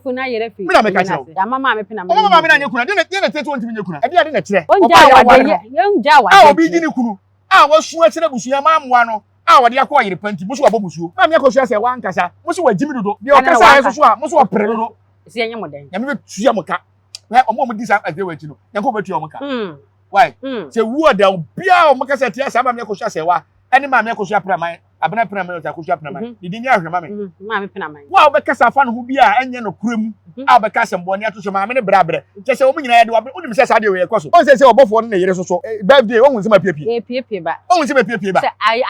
Ofu na yere fi. Me na me ka kire. Ya mama me pina me. Mama me na nyekuna. De na tete won timi nyekuna. E de na kire. Onja wa de. Onja wa. Ah obi gini kunu. Ah wasu akire busuya ma amoa no. Ah wode akọ yire panti. Muso wabo busuo. Ma me akosua se wa nkasa. Muso wa jimi dodo. Bi okasa ayeso so a muso wa pre dodo. Si enye moden. Ya me tuya mo ka. Omo di sa ade wa ti no. Yanko betua mo ka. Why? Se wo da bia o makasa tia sa ma me akosua se wa. Eni ma me akosua praman. Abena praman o ta akosua praman. Didi nya ahwe ma me. Ma me praman. Wa obekasa fa no ho bia enye no kuremu. A obekasa mboni ato so ma me ne brabre. Che se o nyina ya de wa unim se sa de we ekoso. On se obofo no na yere so so. Birthday o hun se ma piepie. Piepie ba. O hun se ma piepie ba. Se ai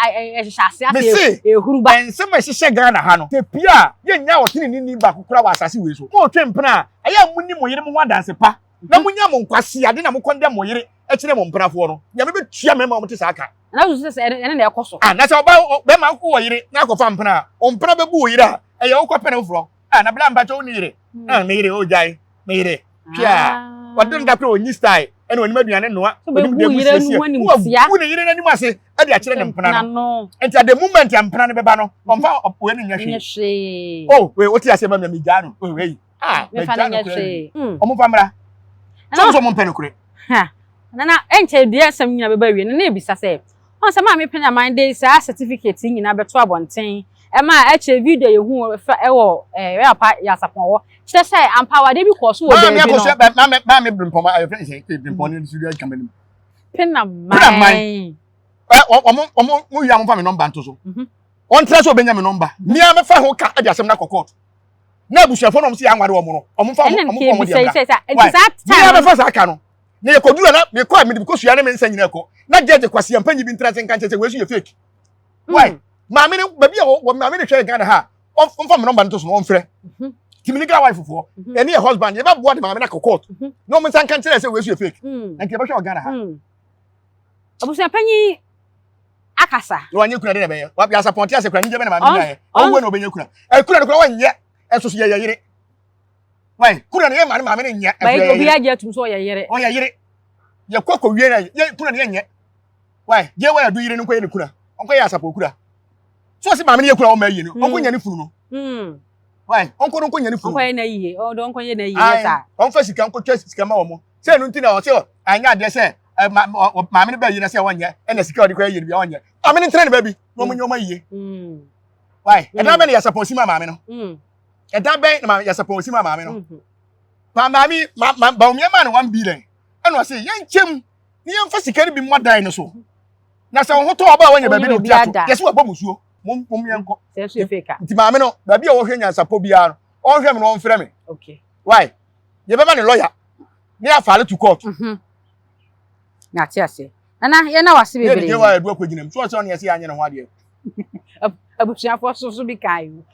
hyehyase ase ehuru ba. Ense ma hyehyɛ Ghana ha no. Te pia ye nya wo tini ni ba kokura wa asase we so. Mo twempena aya munni mo yere mo ho adanse pa. Na munya mo nkwase ade na mo konde mo yere ekire mo mpenafo no. Nya me betua me ma mo te sa aka. Na so se ene na ekoso. Ah na se oba be ma ko wo yere na akofa mpena. O mpena be bu wo yere a eye wo kwapene wofro. Ah na bla mbacho wo ni yere. Ah me yere o jai. Me yere. Pia. Wadon da pro onyi style. Ene oni maduane noa. Onim de busie. Wo ni yere na nim ase. E de akire ne mpena no. Enti at the moment ya mpena ne beba no. Omfa we ni nyahwe. Oh, we oti ase ma me gya no. Oh we. Ah, me fa nyahwe. Omo famra. So mo mpene kure. Ha. Na enche dua asam nyina beba wie na ebisa se. On se ma me penya man dey sa certificate nyina beto abonten. E ma eche video ye hu e wo apa ya sapon wo. Kire se ampower dey bi ko so wo dey bi no. Ma me brimpom I friend say brimpom ni studio kamera. Pena man. Omo mu ya mo fa me number nto so. On tra so benya me number. Me a me fa ho ka ade asem na kokot. Na busuafo no mo se ya nware wo mo no. Omo fa mo dey. Me a me fa sa aka no. Na yekodu na me ko me because you na me nsa nyina ko. Na jeje kwase ampanyi bi ntra senka nche we so ye fake. Why? Ma me baby wo ma me hwe Ghana ha. On fa me number nto so on frɛ. Timinigra wife fo. Eni e husband ye ba bo de ma me na kokot. No me nsa nka se we so ye fake. Na ke ba hwe Ghana ha. Obusu ampanyi akasa. No anye kuna de na be ye. Wa bia support ase kuna nje be na ma me na ye. On we na obenya kuna. E kuna de kuna wanye. E so ye yere. Why? Kuna ne ye ma me ne nya. Ba obi aje atum so ye yere. O ye yere. Ye kokko wie na ye kuna ne nye. Why? Je wa do yire nko ye ne kuna. Onko ye asapo kuna. So se ma me ne ye kuna o ma yi no. Onko nya ne funu no. Why? Onko nya ne funu. Onko ye na yiye. O do onko ye na yiye sa. Onfa sika onko twa sika ma wo mo. Se no ntina o se anya de se ma me ne ba yi na se wanya. E na sika o de kwa yire bia wanya. Ma me ne ntra ne ba bi. No mo nyoma yiye. Why? E da be ne ya support si ma me no. E da be na ya support si ma me no. Pa ma mi ba o mi ma no 1 billion. And was say, young Jim, the young first carry be more dinosaur. Now, so who talk about when you baby, guess what, Bomusu? Mumyanko, says you fake. Timamino, baby, or him as a pobian, or him on frame. Okay. Why? You have a lawyer. Near father to court. Not yes, and I know I see you. I work with him. So, on your see, I know what you. A bush for so be kind.